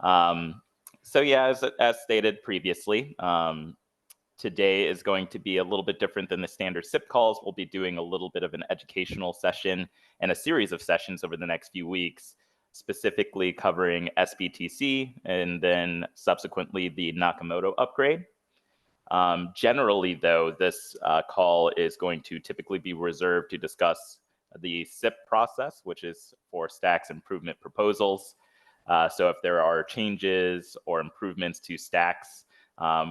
Um, so yeah, as stated previously, today is going to be a little bit different than the standard SIP calls. We'll be doing a little bit of an educational session and a series of sessions over the next few weeks, specifically covering sBTC and then subsequently the Nakamoto upgrade. Generally, though, this call is going to typically be reserved to discuss the SIP process, which is for Stacks improvement proposals. So if there are changes or improvements to Stacks,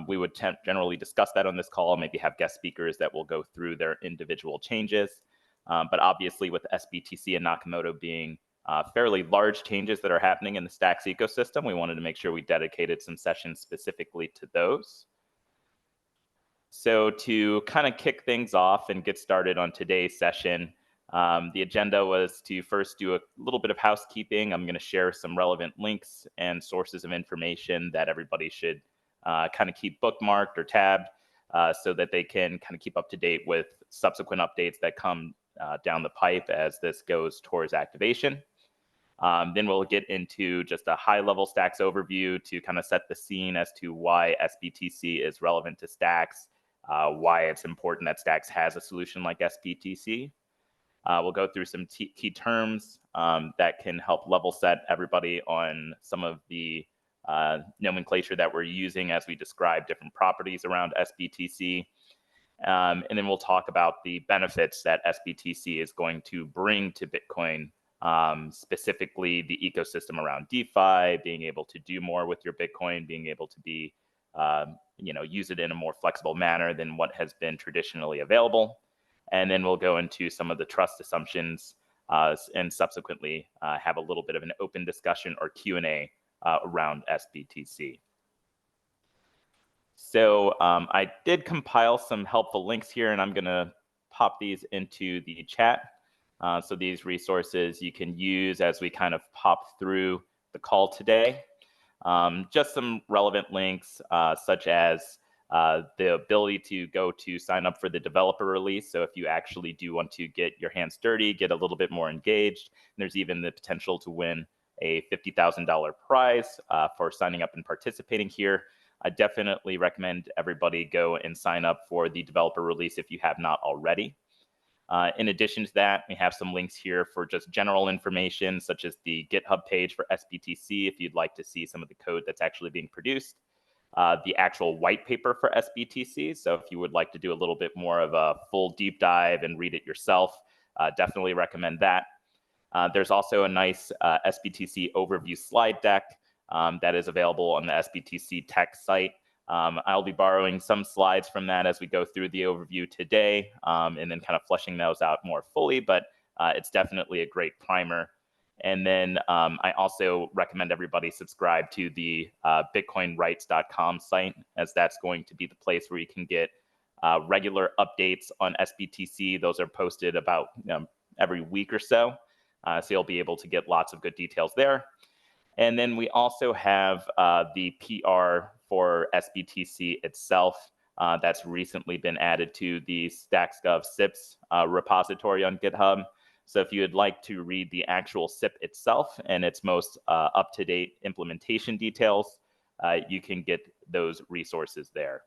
we would generally discuss that on this call, maybe have guest speakers that will go through their individual changes. But obviously with sBTC and Nakamoto being fairly large changes that are happening in the Stacks ecosystem, we wanted to make sure we dedicated some sessions specifically to those. So to kind of kick things off and get started on today's session, the agenda was to first do a little bit of housekeeping. I'm going to share some relevant links and sources of information that everybody should kind of keep bookmarked or tabbed so that they can kind of keep up to date with subsequent updates that come down the pipe as this goes towards activation. Then we'll get into just a high-level Stacks overview to kind of set the scene as to why sBTC is relevant to Stacks, why it's important that Stacks has a solution like sBTC. We'll go through some key terms that can help level set everybody on some of the nomenclature that we're using as we describe different properties around sBTC. And then we'll talk about the benefits that sBTC is going to bring to Bitcoin, specifically the ecosystem around DeFi, being able to do more with your Bitcoin, being able to be, use it in a more flexible manner than what has been traditionally available. And then we'll go into some of the trust assumptions and subsequently have a little bit of an open discussion or Q&A around sBTC. So I did compile some helpful links here, and I'm going to pop these into the chat. So these resources you can use as we kind of pop through the call today. Just some relevant links such as the ability to go to sign up for the developer release. So if you actually do want to get your hands dirty, get a little bit more engaged, there's even the potential to win a $50,000 prize for signing up and participating here. I definitely recommend everybody go and sign up for the developer release if you have not already. In addition to that, we have some links here for just general information, such as the GitHub page for sBTC, if you'd like to see some of the code that's actually being produced, the actual white paper for sBTC. So if you would like to do a little bit more of a full deep dive and read it yourself, definitely recommend that. There's also a nice sBTC overview slide deck that is available on the sBTC tech site. I'll be borrowing some slides from that as we go through the overview today, and then kind of fleshing those out more fully, but it's definitely a great primer. And then I also recommend everybody subscribe to the bitcoinrights.com site, as that's going to be the place where you can get regular updates on sBTC. Those are posted about every week or so. So you'll be able to get lots of good details there. And then we also have the PR for sBTC itself that's recently been added to the StacksGov SIPs repository on GitHub. So if you would like to read the actual SIP itself and its most up-to-date implementation details, you can get those resources there.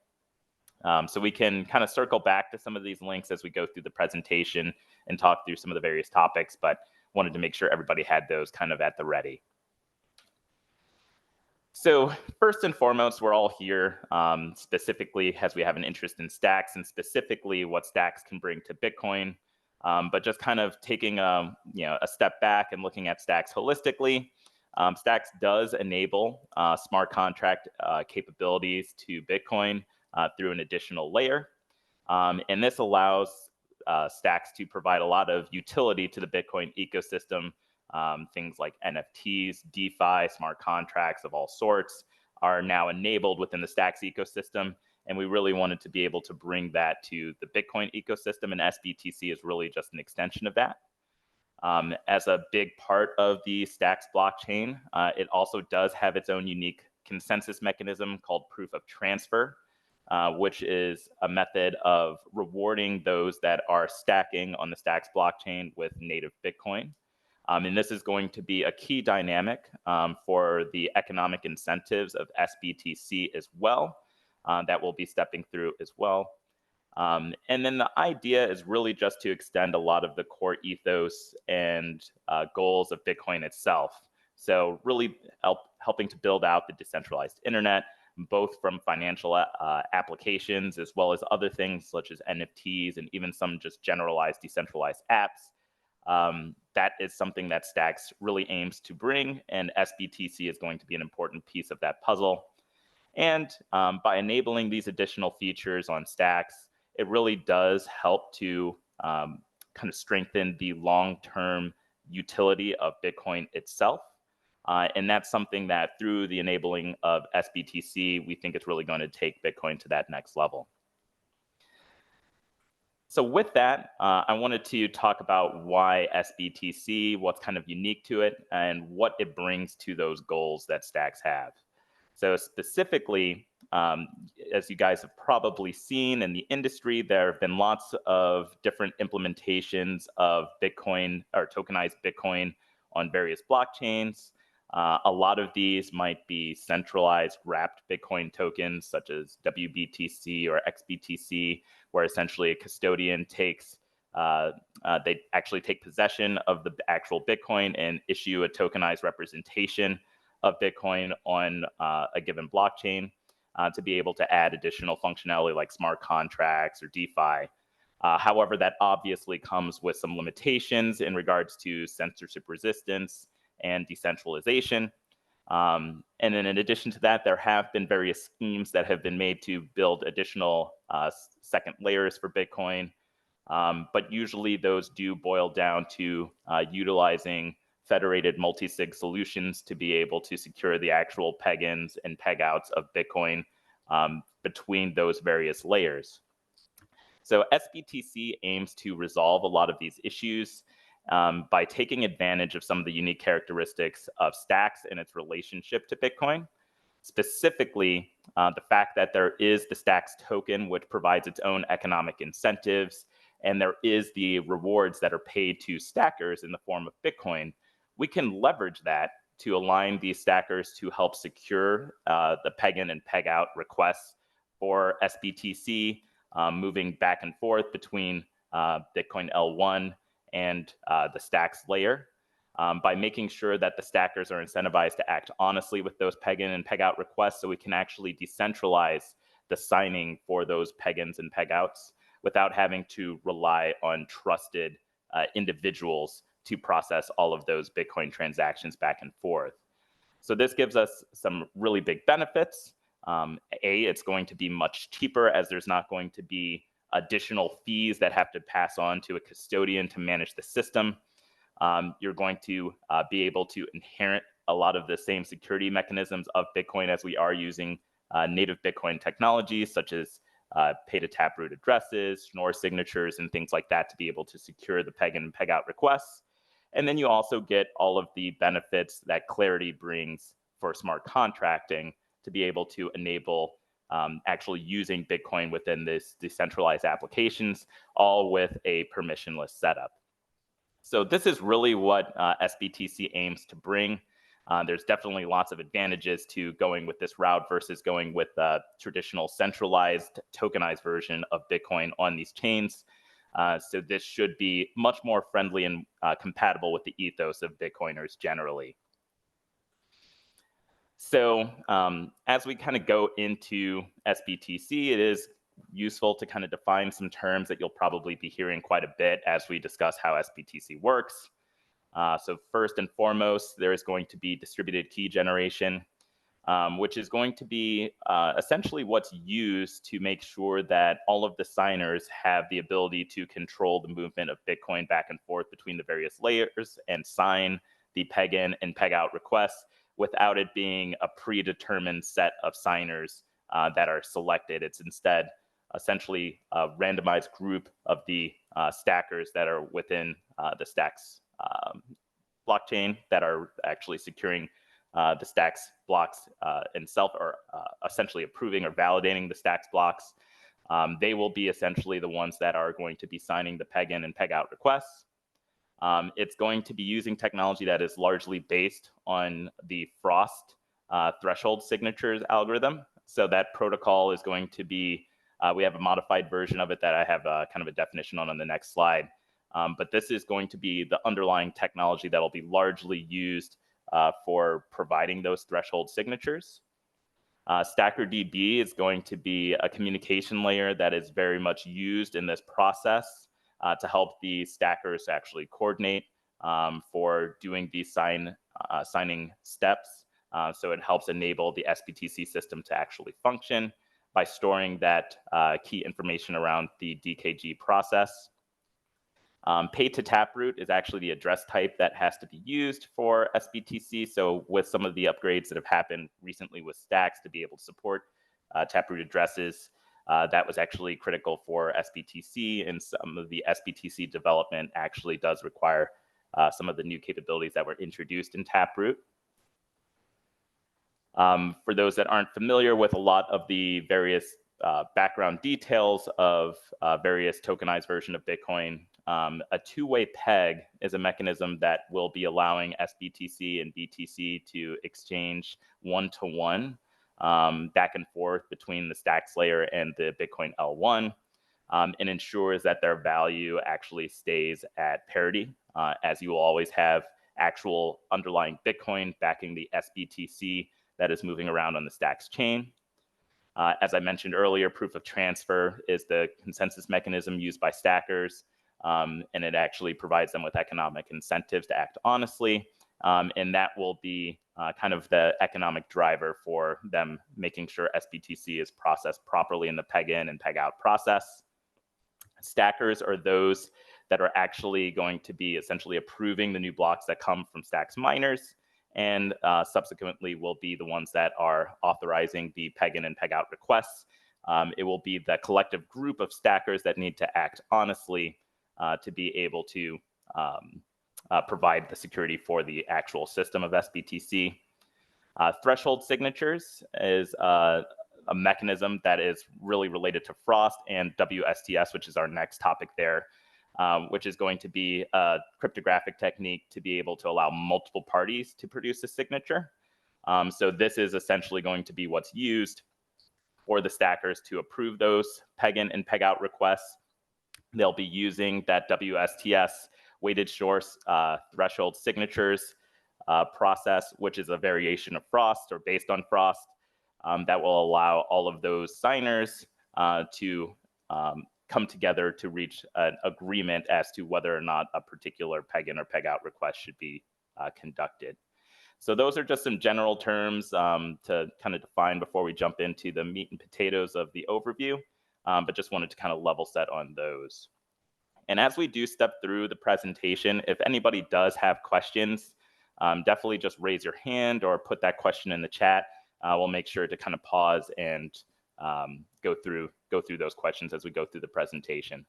So we can kind of circle back to some of these links as we go through the presentation and talk through some of the various topics, but wanted to make sure everybody had those kind of at the ready. So first and foremost, we're all here specifically as we have an interest in Stacks and specifically what Stacks can bring to Bitcoin. But just kind of taking a step back and looking at Stacks holistically, Stacks does enable smart contract capabilities to Bitcoin through an additional layer. And this allows Stacks to provide a lot of utility to the Bitcoin ecosystem. Things like NFTs, DeFi, smart contracts of all sorts are now enabled within the Stacks ecosystem. And we really wanted to be able to bring that to the Bitcoin ecosystem, and sBTC is really just an extension of that. As a big part of the Stacks blockchain, it also does have its own unique consensus mechanism called proof of transfer, which is a method of rewarding those that are stacking on the Stacks blockchain with native Bitcoin. And this is going to be a key dynamic for the economic incentives of sBTC as well, that we'll be stepping through as well. And then the idea is really just to extend a lot of the core ethos and goals of Bitcoin itself. So really helping to build out the decentralized internet, both from financial applications as well as other things such as NFTs and even some just generalized decentralized apps. That is something that Stacks really aims to bring, and sBTC is going to be an important piece of that puzzle. And by enabling these additional features on Stacks, it really does help to kind of strengthen the long-term utility of Bitcoin itself. And that's something that through the enabling of sBTC, we think it's really going to take Bitcoin to that next level. So with that, I wanted to talk about why sBTC, what's kind of unique to it, and what it brings to those goals that Stacks have. So specifically, as you guys have probably seen in the industry, there have been lots of different implementations of Bitcoin or tokenized Bitcoin on various blockchains. A lot of these might be centralized wrapped Bitcoin tokens such as WBTC or XBTC, where essentially a custodian takes, they actually take possession of the actual Bitcoin and issue a tokenized representation of Bitcoin on a given blockchain to be able to add additional functionality like smart contracts or DeFi. However, that obviously comes with some limitations in regards to censorship resistance and decentralization. And then in addition to that, there have been various schemes that have been made to build additional second layers for Bitcoin. But usually those do boil down to utilizing federated multi-sig solutions to be able to secure the actual peg-ins and peg-outs of Bitcoin between those various layers. So sBTC aims to resolve a lot of these issues by taking advantage of some of the unique characteristics of Stacks and its relationship to Bitcoin. Specifically, the fact that there is the Stacks token, which provides its own economic incentives, and there is the rewards that are paid to stackers in the form of Bitcoin. We can leverage that to align these stackers to help secure the peg-in and peg-out requests for sBTC, moving back and forth between Bitcoin L1 and the Stacks layer, by making sure that the stackers are incentivized to act honestly with those peg-in and peg-out requests, so we can actually decentralize the signing for those peg-ins and peg-outs without having to rely on trusted individuals to process all of those Bitcoin transactions back and forth. So this gives us some really big benefits. It's going to be much cheaper, as there's not going to be additional fees that have to pass on to a custodian to manage the system. You're going to be able to inherit a lot of the same security mechanisms of Bitcoin as we are using native Bitcoin technologies, such as pay-to-tap root addresses, Schnorr signatures, and things like that to be able to secure the peg-in and peg-out requests. And then you also get all of the benefits that Clarity brings for smart contracting to be able to enable actually using Bitcoin within this decentralized applications, all with a permissionless setup. So this is really what sBTC aims to bring. There's definitely lots of advantages to going with this route versus going with the traditional centralized tokenized version of Bitcoin on these chains. So this should be much more friendly and compatible with the ethos of Bitcoiners generally. So as we kind of go into sBTC, it is useful to kind of define some terms that you'll probably be hearing quite a bit as we discuss how sBTC works. So first and foremost, there is going to be distributed key generation, which is going to be essentially what's used to make sure that all of the signers have the ability to control the movement of Bitcoin back and forth between the various layers and sign the peg-in and peg-out requests without it being a predetermined set of signers that are selected. It's instead essentially a randomized group of the stackers that are within the Stacks blockchain that are actually securing the Stacks blocks itself, or essentially approving or validating the Stacks blocks. They will be essentially the ones that are going to be signing the peg-in and peg-out requests. It's going to be using technology that is largely based on the Frost threshold signatures algorithm. So that protocol is going to be, we have a modified version of it that I have kind of a definition on the next slide. But this is going to be the underlying technology that will be largely used for providing those threshold signatures. StackerDB is going to be a communication layer that is very much used in this process to help the stackers actually coordinate for doing these signing steps. So it helps enable the sBTC system to actually function by storing that key information around the DKG process. Pay to taproot is actually the address type that has to be used for sBTC. So with some of the upgrades that have happened recently with stacks to be able to support taproot addresses, that was actually critical for sBTC, and some of the sBTC development actually does require some of the new capabilities that were introduced in taproot. For those that aren't familiar with a lot of the various background details of various tokenized version of Bitcoin, a two-way peg is a mechanism that will be allowing sBTC and BTC to exchange one-to-one back and forth between the stacks layer and the Bitcoin L1, and ensures that their value actually stays at parity, as you will always have actual underlying Bitcoin backing the sBTC that is moving around on the stacks chain. As I mentioned earlier, proof of transfer is the consensus mechanism used by stackers, and it actually provides them with economic incentives to act honestly, and that will be kind of the economic driver for them making sure sBTC is processed properly in the peg in and peg out process. Stackers are those that are actually going to be essentially approving the new blocks that come from stacks miners, and subsequently will be the ones that are authorizing the peg in and peg out requests. It will be the collective group of stackers that need to act honestly to be able to provide the security for the actual system of sBTC. Threshold signatures is a mechanism that is really related to Frost and WSTS, which is our next topic there, which is going to be a cryptographic technique to be able to allow multiple parties to produce a signature. So this is essentially going to be what's used for the stackers to approve those peg in and peg out requests. They'll be using that WSTS weighted short threshold signatures process, which is a variation of Frost or based on Frost, that will allow all of those signers to come together to reach an agreement as to whether or not a particular peg in or peg out request should be conducted. So those are just some general terms to kind of define before we jump into the meat and potatoes of the overview, but just wanted to kind of level set on those. And as we do step through the presentation, if anybody does have questions, definitely just raise your hand or put that question in the chat. We'll make sure to kind of pause and go through those questions as we go through the presentation.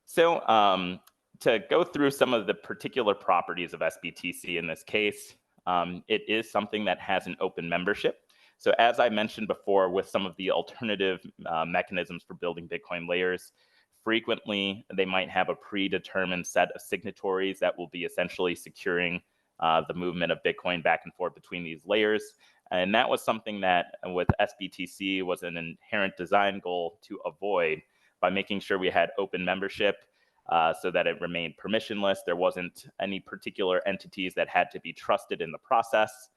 So to go through some of the particular properties of sBTC in this case, it is something that has an open membership. So as I mentioned before, with some of the alternative mechanisms for building Bitcoin layers, frequently they might have a predetermined set of signatories that will be essentially securing the movement of Bitcoin back and forth between these layers. And that was something that with sBTC was an inherent design goal to avoid by making sure we had open membership so that it remained permissionless. There wasn't any particular entities that had to be trusted in the process.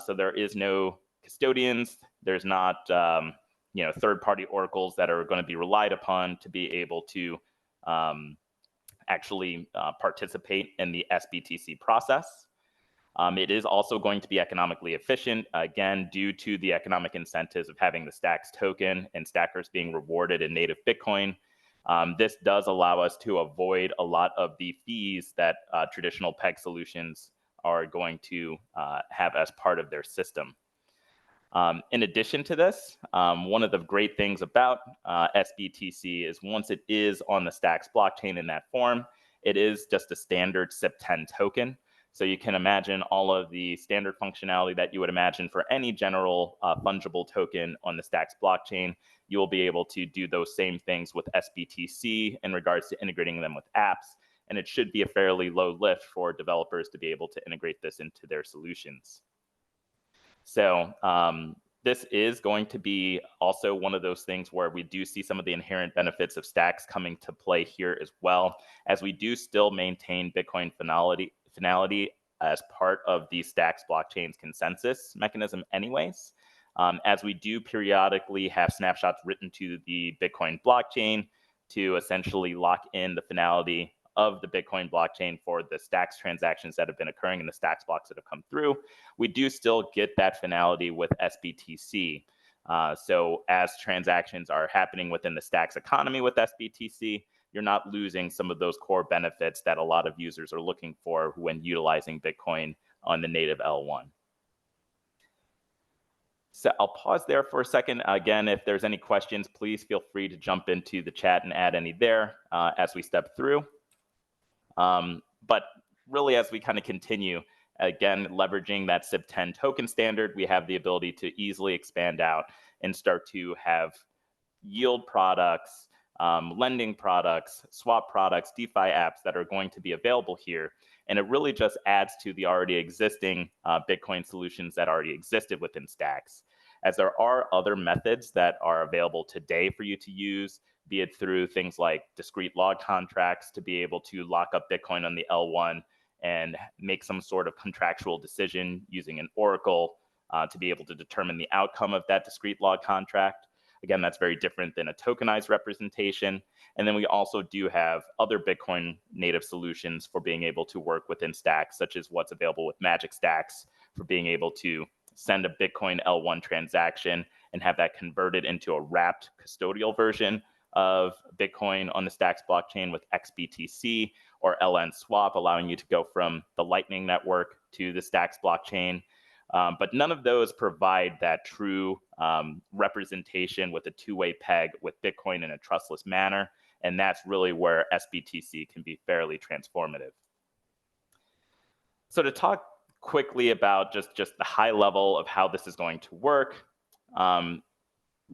So there is no custodians. There's not third-party oracles that are going to be relied upon to be able to actually participate in the sBTC process. It is also going to be economically efficient, again, due to the economic incentives of having the stacks token and stackers being rewarded in native Bitcoin. This does allow us to avoid a lot of the fees that traditional peg solutions are going to have as part of their system. In addition to this, one of the great things about sBTC is once it is on the Stacks blockchain in that form, it is just a standard SIP10 token. So you can imagine all of the standard functionality that you would imagine for any general fungible token on the Stacks blockchain. You will be able to do those same things with sBTC in regards to integrating them with apps. And it should be a fairly low lift for developers to be able to integrate this into their solutions. So this is going to be also one of those things where we do see some of the inherent benefits of Stacks coming to play here as well, as we do still maintain Bitcoin finality as part of the Stacks blockchain's consensus mechanism anyways. As we do periodically have snapshots written to the Bitcoin blockchain to essentially lock in the finality of the Bitcoin blockchain for the Stacks transactions that have been occurring in the Stacks blocks that have come through, we do still get that finality with sBTC. So as transactions are happening within the Stacks economy with sBTC, you're not losing some of those core benefits that a lot of users are looking for when utilizing Bitcoin on the native L1. So I'll pause there for a second. Again, if there's any questions, please feel free to jump into the chat and add any there as we step through. But really, as we kind of continue, again, leveraging that SIP10 token standard, we have the ability to easily expand out and start to have yield products, lending products, swap products, DeFi apps that are going to be available here. And it really just adds to the already existing Bitcoin solutions that already existed within Stacks. As there are other methods that are available today for you to use, be it through things like discrete log contracts to be able to lock up Bitcoin on the L1 and make some sort of contractual decision using an oracle to be able to determine the outcome of that discrete log contract. Again, that's very different than a tokenized representation. And then we also do have other Bitcoin native solutions for being able to work within Stacks, such as what's available with Magic Stacks for being able to send a Bitcoin L1 transaction and have that converted into a wrapped custodial version of Bitcoin on the Stacks blockchain with XBTC or LN swap, allowing you to go from the Lightning Network to the Stacks blockchain. But none of those provide that true representation with a two-way peg with Bitcoin in a trustless manner. And that's really where sBTC can be fairly transformative. So to talk quickly about just the high level of how this is going to work,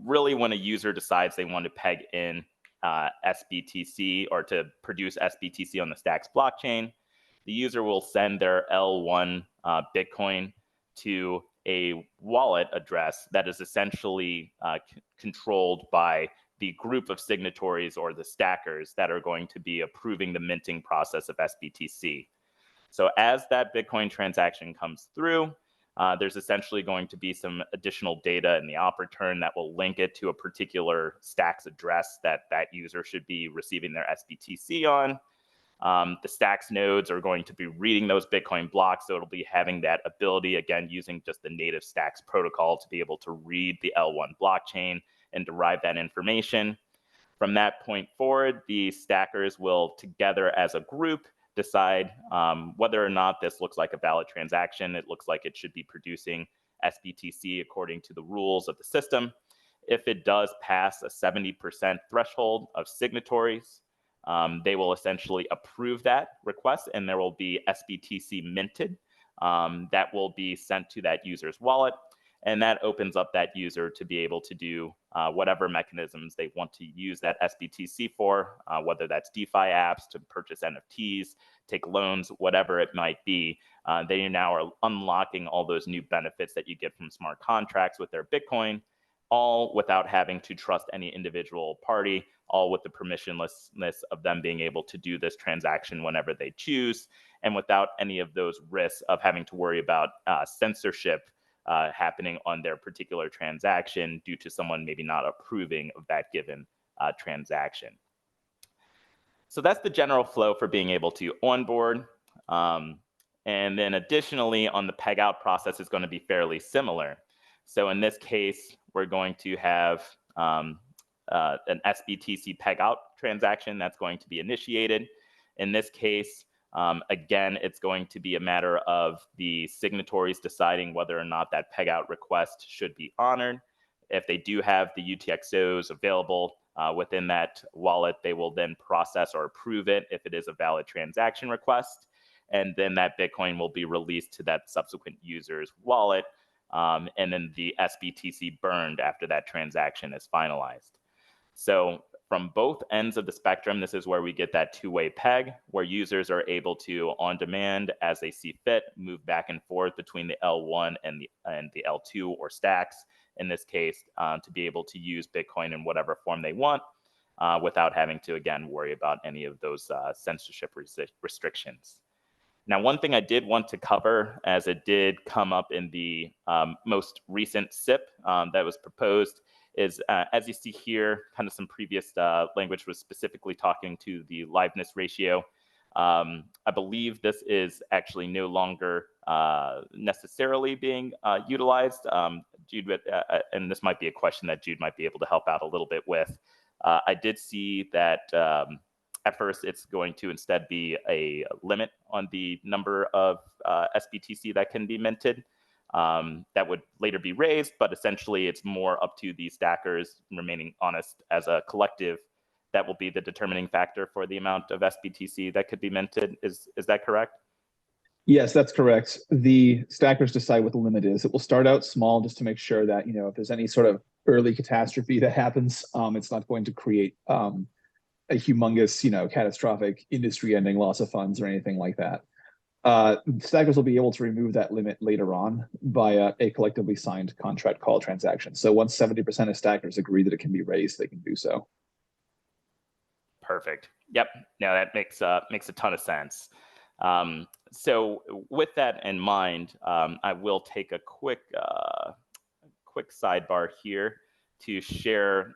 really when a user decides they want to peg in sBTC or to produce sBTC on the Stacks blockchain, the user will send their L1 Bitcoin to a wallet address that is essentially controlled by the group of signatories or the stackers that are going to be approving the minting process of sBTC. So as that Bitcoin transaction comes through, there's essentially going to be some additional data in the op return that will link it to a particular Stacks address that that user should be receiving their sBTC on. The Stacks nodes are going to be reading those Bitcoin blocks, so it'll be having that ability, again, using just the native Stacks protocol to be able to read the L1 blockchain and derive that information. From that point forward, the stackers will together as a group decide whether or not this looks like a valid transaction. It looks like it should be producing sBTC according to the rules of the system. If it does pass a 70% threshold of signatories, they will essentially approve that request, and there will be sBTC minted that will be sent to that user's wallet. And that opens up that user to be able to do whatever mechanisms they want to use that sBTC for, whether that's DeFi apps to purchase NFTs, take loans, whatever it might be. They now are unlocking all those new benefits that you get from smart contracts with their Bitcoin, all without having to trust any individual party, all with the permissionlessness of them being able to do this transaction whenever they choose, and without any of those risks of having to worry about censorship happening on their particular transaction due to someone maybe not approving of that given transaction. So that's the general flow for being able to onboard. And then additionally, on the peg out process is going to be fairly similar. So in this case, we're going to have an sBTC peg out transaction that's going to be initiated. In this case, again, it's going to be a matter of the signatories deciding whether or not that peg out request should be honored. If they do have the UTXOs available within that wallet, they will then process or approve it if it is a valid transaction request. and then that Bitcoin will be released to that subsequent user's wallet, and then the sBTC burned after that transaction is finalized. So from both ends of the spectrum, this is where we get that two-way peg, where users are able to, on demand, as they see fit, move back and forth between the L1 and the L2 or stacks, in this case, to be able to use Bitcoin in whatever form they want, without having to, again, worry about any of those censorship restrictions. Now, one thing I did want to cover, as it did come up in the most recent SIP that was proposed, is, as you see here, kind of some previous language was specifically talking to the liveness ratio. I believe this is actually no longer necessarily being utilized. Jude, and this might be a question that Jude might be able to help out a little bit with. I did see that at first it's going to instead be a limit on the number of sBTC that can be minted. That would later be raised, but essentially it's more up to the stackers remaining honest as a collective. That will be the determining factor for the amount of sBTC that could be minted. Is that correct? Yes, that's correct. The stackers decide what the limit is. It will start out small just to make sure that, if there's any sort of early catastrophe that happens, it's not going to create a humongous, catastrophic industry-ending loss of funds or anything like that. Stackers will be able to remove that limit later on via a collectively signed contract call transaction. So once 70% of stackers agree that it can be raised, they can do so. Perfect. Yep. No, that makes a ton of sense. So with that in mind, I will take a quick sidebar here to share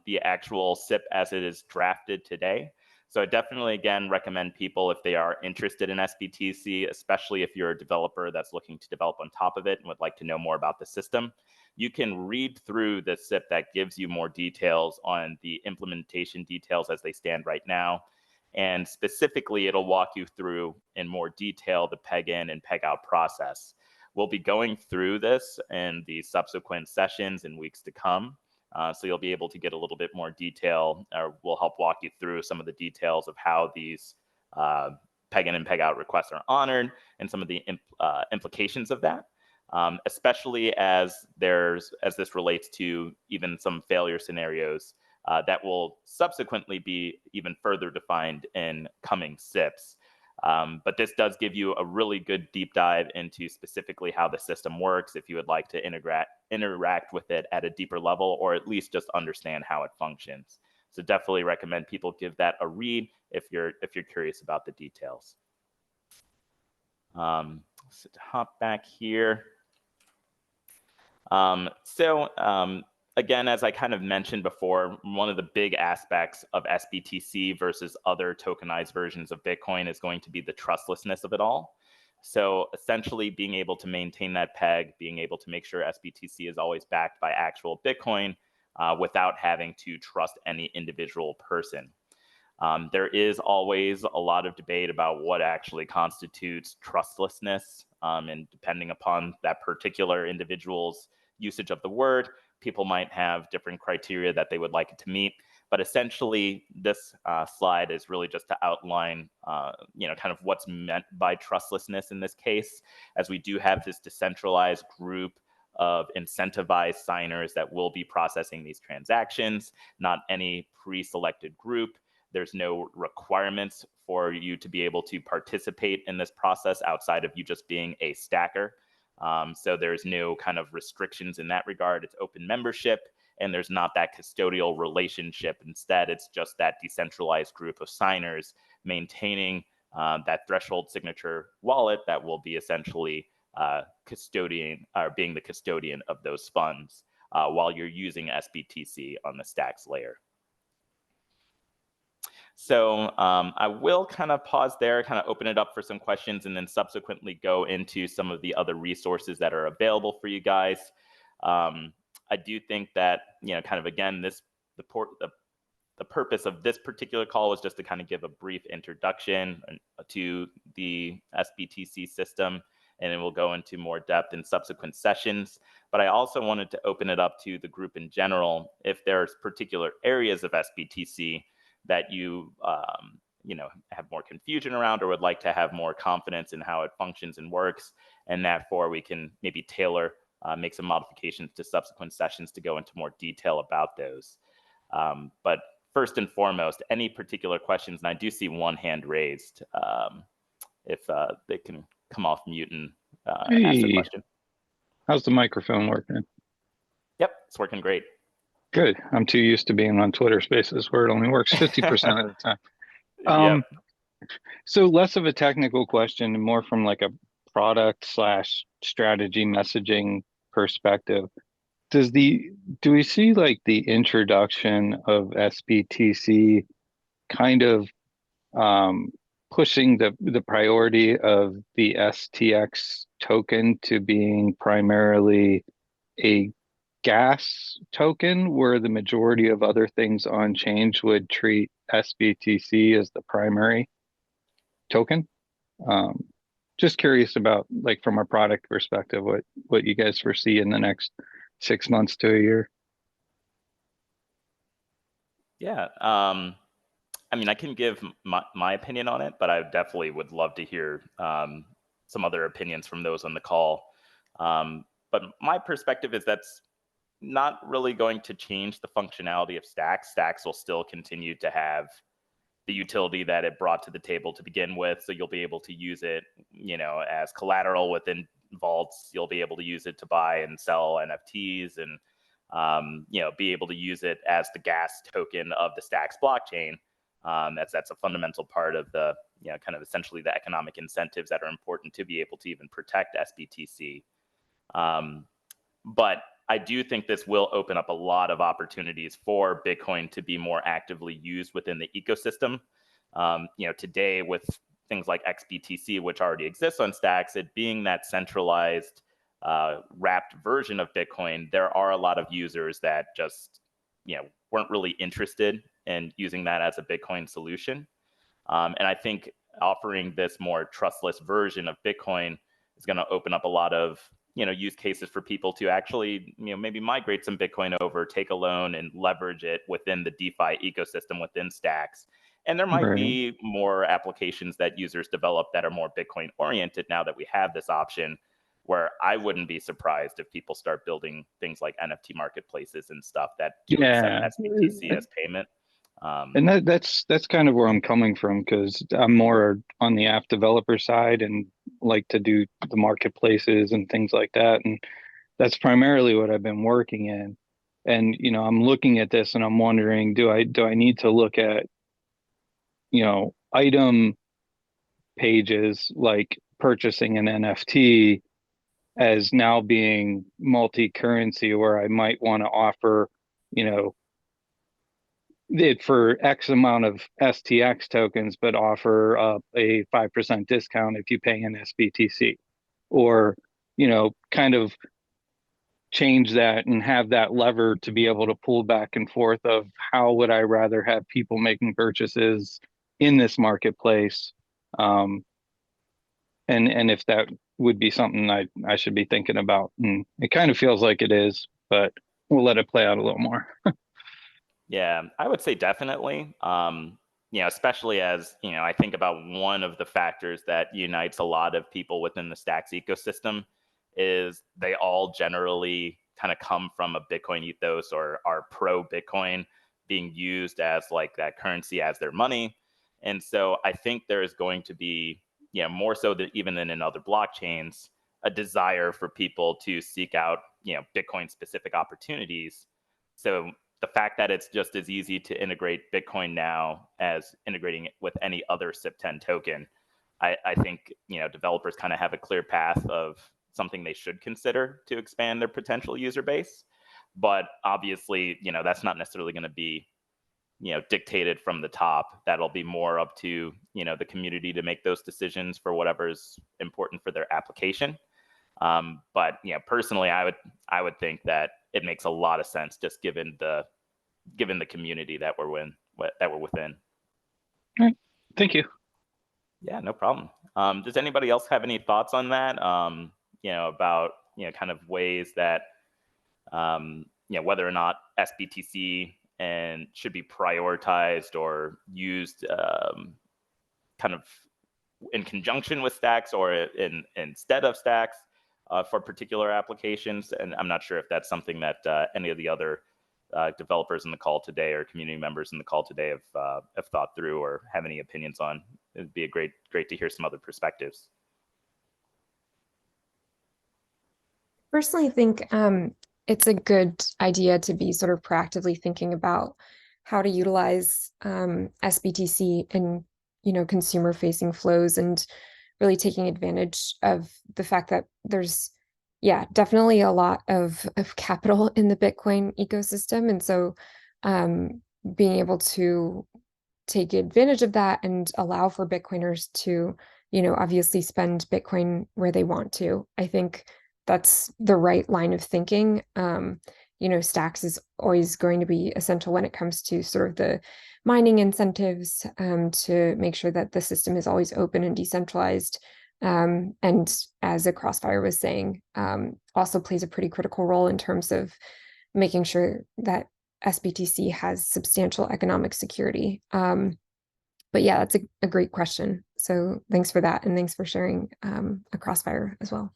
the actual SIP as it is drafted today. So I definitely, again, recommend people, if they are interested in sBTC, especially if you're a developer that's looking to develop on top of it and would like to know more about the system, you can read through the SIP that gives you more details on the implementation details as they stand right now. And specifically, it'll walk you through in more detail the peg in and peg out process. We'll be going through this in the subsequent sessions in weeks to come. So you'll be able to get a little bit more detail, or we'll help walk you through some of the details of how these peg in and peg out requests are honored and some of the implications of that, especially as this relates to even some failure scenarios that will subsequently be even further defined in coming SIPs. But this does give you a really good deep dive into specifically how the system works, if you would like to interact with it at a deeper level, or at least just understand how it functions. So definitely recommend people give that a read if you're curious about the details. So to hop back here. Again, as I kind of mentioned before, one of the big aspects of sBTC versus other tokenized versions of Bitcoin is going to be the trustlessness of it all. So essentially being able to maintain that peg, being able to make sure sBTC is always backed by actual Bitcoin without having to trust any individual person. There is always a lot of debate about what actually constitutes trustlessness, and depending upon that particular individual's usage of the word, people might have different criteria that they would like it to meet. But essentially, this slide is really just to outline, kind of what's meant by trustlessness in this case, as we do have this decentralized group of incentivized signers that will be processing these transactions, not any pre-selected group. There's no requirements for you to be able to participate in this process outside of you just being a stacker. So there's no kind of restrictions in that regard. It's open membership, and there's not that custodial relationship. Instead, it's just that decentralized group of signers maintaining that threshold signature wallet that will be essentially being the custodian of those funds while you're using sBTC on the stacks layer. So I will kind of pause there, kind of open it up for some questions, and then subsequently go into some of the other resources that are available for you guys. I do think that, kind of again, the purpose of this particular call was just to kind of give a brief introduction to the sBTC system, and then we'll go into more depth in subsequent sessions. But I also wanted to open it up to the group in general, if there's particular areas of sBTC that you have more confusion around or would like to have more confidence in how it functions and works, and therefore we can maybe tailor, make some modifications to subsequent sessions to go into more detail about those. But first and foremost, any particular questions, and I do see one hand raised, if they can come off mute and ask their Hey, question. how's the microphone working? Yep, it's working great. Good. I'm too used to being on Twitter Spaces where it only works 50% of the time. Yep. So less of a technical question and more from like a product slash strategy messaging perspective. Do we see like the introduction of sBTC kind of pushing the priority of the STX token to being primarily a gas token, where the majority of other things on change would treat sBTC as the primary token? Um, just curious about, like, from a product perspective, what you guys foresee in the next 6 months to a year. Yeah. I mean, I can give my opinion on it, but I definitely would love to hear some other opinions from those on the call. But my perspective is that's not really going to change the functionality of Stacks. Stacks will still continue to have the utility that it brought to the table to begin with. So you'll be able to use it, as collateral within vaults. You'll be able to use it to buy and sell NFTs, and be able to use it as the gas token of the Stacks blockchain. That's a fundamental part of the, kind of essentially the economic incentives that are important to be able to even protect sBTC. But I do think this will open up a lot of opportunities for Bitcoin to be more actively used within the ecosystem. Today with things like XBTC, which already exists on Stacks, it being that centralized wrapped version of Bitcoin, there are a lot of users that just weren't really interested in using that as a Bitcoin solution. And I think offering this more trustless version of Bitcoin is going to open up a lot of use cases for people to actually maybe migrate some Bitcoin over, take a loan, and leverage it within the DeFi ecosystem within Stacks. And there might Right. be more applications that users develop that are more Bitcoin oriented now that we have this option, where I wouldn't be surprised if people start building things like NFT marketplaces and stuff that do accept Yeah. sBTC as payment. And that's kind of where I'm coming from, because I'm more on the app developer side and like to do the marketplaces and things like that. And that's primarily what I've been working in. And I'm looking at this and I'm wondering, do I need to look at, item pages like purchasing an NFT as now being multi-currency, where I might want to offer, it for X amount of STX tokens, but offer a 5% discount if you pay an sBTC, or, kind of change that and have that lever to be able to pull back and forth of how would I rather have people making purchases in this marketplace. And if that would be something I should be thinking about. And it kind of feels like it is, but we'll let it play out a little more. Yeah, I would say definitely. Especially as, I think about one of the factors that unites a lot of people within the Stacks ecosystem is they all generally kind of come from a Bitcoin ethos or are pro Bitcoin being used as like that currency as their money. And so I think there is going to be, more so than even than in other blockchains, a desire for people to seek out, Bitcoin specific opportunities. So the fact that it's just as easy to integrate Bitcoin now as integrating it with any other SIP10 token, I think developers kind of have a clear path of something they should consider to expand their potential user base. But obviously, that's not necessarily going to be dictated from the top. That'll be more up to the community to make those decisions for whatever is important for their application. But personally, I would think that it makes a lot of sense just given the community that we're within. All right. Thank you. Yeah, no problem. Does anybody else have any thoughts on that? About kind of ways that whether or not sBTC and should be prioritized or used kind of in conjunction with Stacks or instead of Stacks for particular applications. And I'm not sure if that's something that any of the other developers in the call today or community members in the call today have thought through or have any opinions on. It'd be great to hear some other perspectives. Personally, think it's a good idea to be sort of proactively thinking about how to utilize sBTC in consumer-facing flows, and really taking advantage of the fact that there's definitely a lot of capital in the Bitcoin ecosystem, and so being able to take advantage of that and allow for Bitcoiners to obviously spend Bitcoin where they want to. I think that's the right line of thinking. Stacks is always going to be essential when it comes to sort of the mining incentives to make sure that the system is always open and decentralized. And as a Crossfire was saying, also plays a pretty critical role in terms of making sure that sBTC has substantial economic security. But yeah, that's a great question. So thanks for that. And thanks for sharing a Crossfire as well.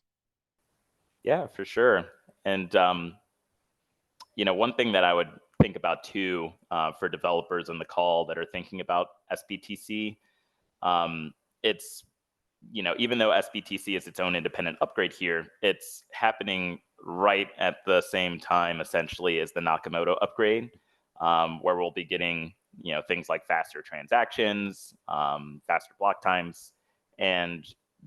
Yeah, for sure. And, one thing that I would think about too for developers on the call that are thinking about sBTC, it's, even though sBTC is its own independent upgrade here, it's happening right at the same time, essentially, as the Nakamoto upgrade, where we'll be getting, things like faster transactions, faster block times, and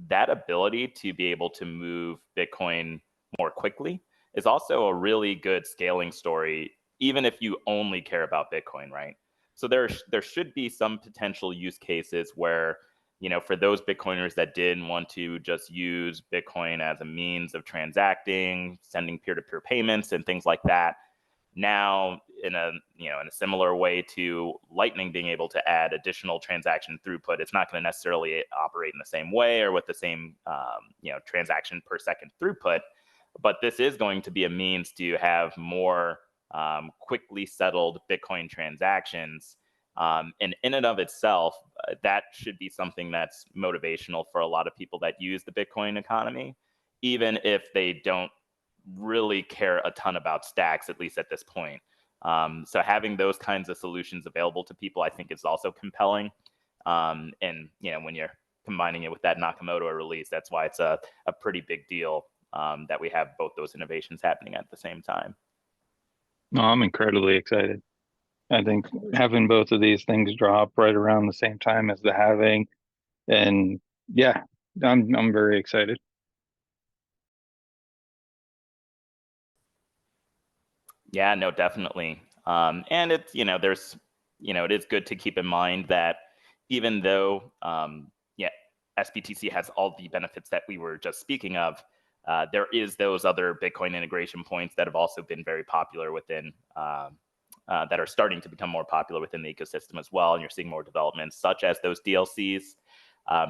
that ability to be able to move Bitcoin more quickly is also a really good scaling story, even if you only care about Bitcoin, right? So there should be some potential use cases where, for those Bitcoiners that didn't want to just use Bitcoin as a means of transacting, sending peer-to-peer payments and things like that, now in a similar way to Lightning being able to add additional transaction throughput, it's not going to necessarily operate in the same way or with the same transaction per second throughput, but this is going to be a means to have more quickly settled Bitcoin transactions. And in and of itself, that should be something that's motivational for a lot of people that use the Bitcoin economy, even if they don't really care a ton about Stacks, at least at this point. So having those kinds of solutions available to people, I think, is also compelling. And when you're combining it with that Nakamoto release, that's why it's a pretty big deal that we have both those innovations happening at the same time. No, I'm incredibly excited. I think having both of these things drop right around the same time as the halving, and yeah, I'm very excited. Yeah, no, definitely. And it's, there's, it is good to keep in mind that even though, sBTC has all the benefits that we were just speaking of, there is those other Bitcoin integration points that have also been very popular within, that are starting to become more popular within the ecosystem as well. And you're seeing more developments such as those DLCs.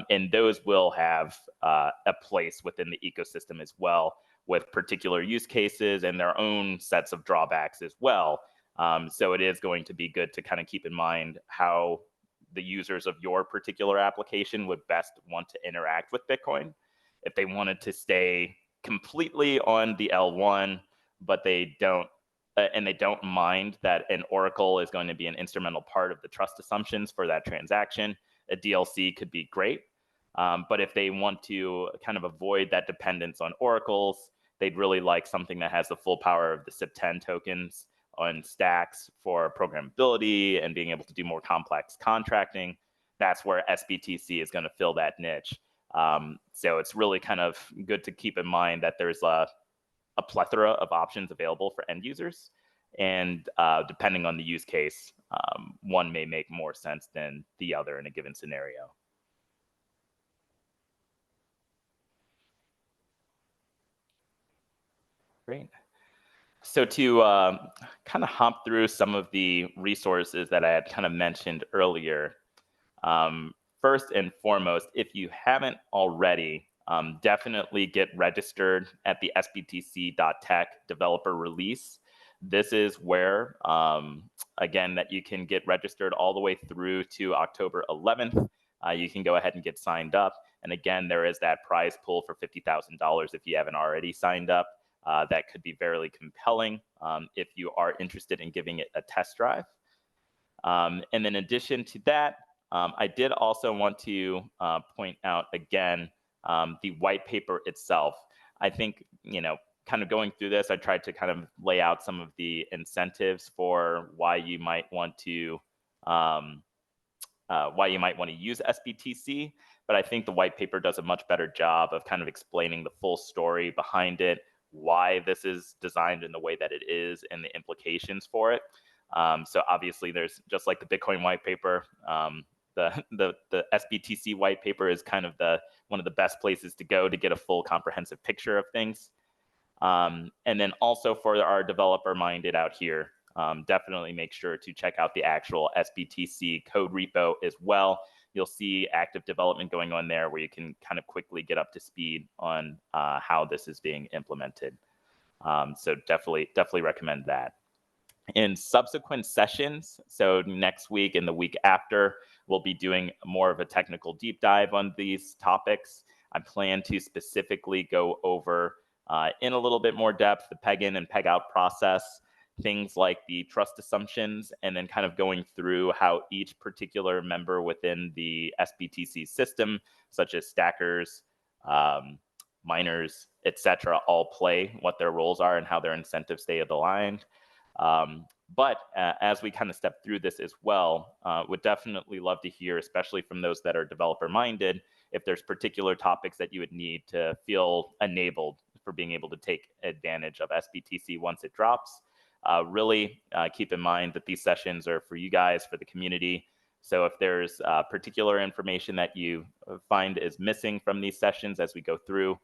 And those will have a place within the ecosystem as well, with particular use cases and their own sets of drawbacks as well. So it is going to be good to kind of keep in mind how the users of your particular application would best want to interact with Bitcoin. If they wanted to stay completely on the L1, but they don't, and they don't mind that an oracle is going to be an instrumental part of the trust assumptions for that transaction, a DLC could be great. But if they want to kind of avoid that dependence on oracles, they'd really like something that has the full power of the SIP10 tokens on Stacks for programmability and being able to do more complex contracting. That's where sBTC is going to fill that niche. So it's really kind of good to keep in mind that there's a plethora of options available for end users. And depending on the use case, one may make more sense than the other in a given scenario. Great. So to kind of hop through some of the resources that I had kind of mentioned earlier, first and foremost, if you haven't already, definitely get registered at the sbtc.tech developer release. This is where, again, that you can get registered all the way through to October 11th. you can go ahead and get signed up. And again, there is that prize pool for $50,000 if you haven't already signed up. That could be very compelling if you are interested in giving it a test drive. And then in addition to that, I did also want to point out again the white paper itself. I think, kind of going through this, I tried to kind of lay out some of the incentives for why you might want to use sBTC. But I think the white paper does a much better job of kind of explaining the full story behind it, why this is designed in the way that it is, and the implications for it. So obviously, there's just like the Bitcoin white paper. The sBTC white paper is kind of one of the best places to go to get a full comprehensive picture of things. And then also for our developer minded out here, definitely make sure to check out the actual sBTC code repo as well. You'll see active development going on there where you can kind of quickly get up to speed on how this is being implemented. So definitely recommend that. In subsequent sessions, so next week and the week after, we'll be doing more of a technical deep dive on these topics. I plan to specifically go over in a little bit more depth the peg in and peg out process, things like the trust assumptions, and then kind of going through how each particular member within the sBTC system, such as stackers, miners, etc., all play, what their roles are, and how their incentives stay aligned. But as we kind of step through this as well, would definitely love to hear, especially from those that are developer minded, if there's particular topics that you would need to feel enabled for being able to take advantage of sBTC once it drops. Really keep in mind that these sessions are for you guys, for the community. So if there's particular information that you find is missing from these sessions as we go through,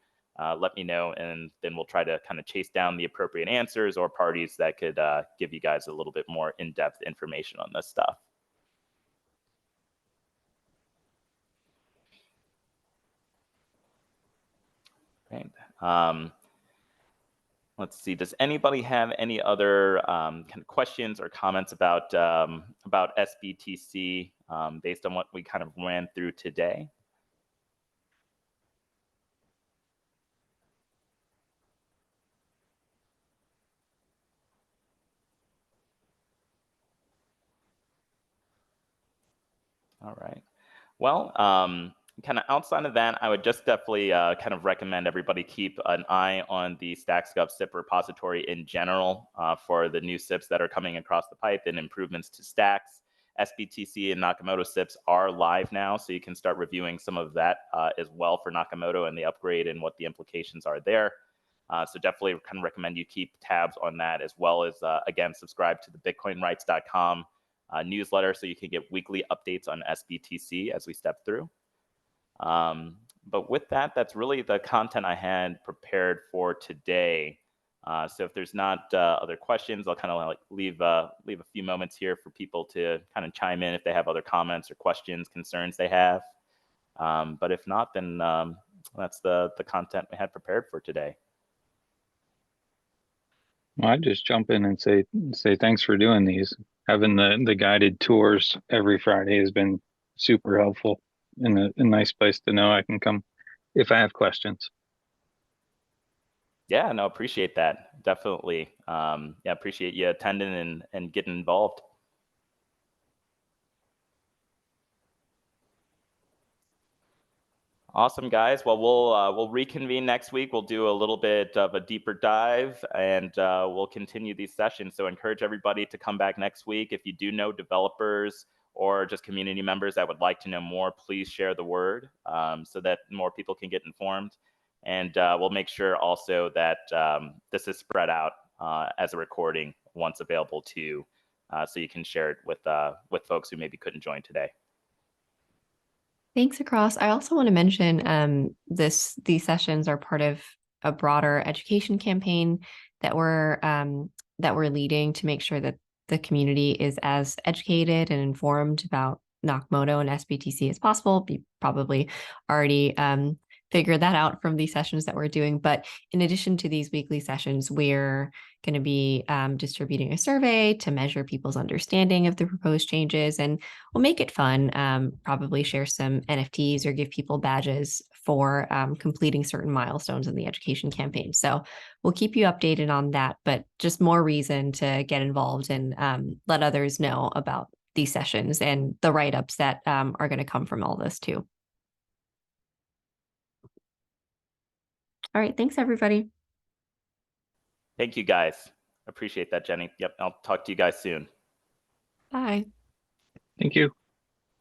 let me know, and then we'll try to kind of chase down the appropriate answers or parties that could give you guys a little bit more in-depth information on this stuff. Great. Let's see. Does anybody have any other kind of questions or comments about sBTC based on what we kind of ran through today? All right. Well, kind of outside of that, I would just definitely kind of recommend everybody keep an eye on the StacksGov SIP repository in general for the new SIPs that are coming across the pipe and improvements to Stacks. sBTC and Nakamoto SIPs are live now, so you can start reviewing some of that as well for Nakamoto and the upgrade and what the implications are there. So definitely kind of recommend you keep tabs on that, as well as, again, subscribe to the bitcoinrights.com newsletter so you can get weekly updates on sBTC as we step through. But with that, that's really the content I had prepared for today. So if there's not other questions, I'll kind of like leave a few moments here for people to kind of chime in if they have other comments or questions, concerns they have. But if not, then that's the content we had prepared for today. Well, I'd just jump in and say thanks for doing these. Having the guided tours every Friday has been super helpful and a nice place to know I can come if I have questions. Yeah, no, appreciate that. Definitely. Yeah, appreciate you attending and getting involved. Awesome, guys. Well, we'll reconvene next week. We'll do a little bit of a deeper dive, and we'll continue these sessions. So encourage everybody to come back next week. If you do know developers or just community members that would like to know more, please share the word so that more people can get informed. And we'll make sure also that this is spread out as a recording once available too, so you can share it with folks who maybe couldn't join today. Thanks across. I also want to mention these sessions are part of a broader education campaign that we're leading to make sure that the community is as educated and informed about Nakamoto and sBTC as possible. You probably already figure that out from these sessions that we're doing. But in addition to these weekly sessions, we're going to be distributing a survey to measure people's understanding of the proposed changes, and we'll make it fun. Probably share some NFTs or give people badges for completing certain milestones in the education campaign. So we'll keep you updated on that, but just more reason to get involved and let others know about these sessions and the write-ups that are going to come from all this too. All right, thanks everybody. Thank you guys. Appreciate that, Jenny. Yep, I'll talk to you guys soon. Bye. Thank you.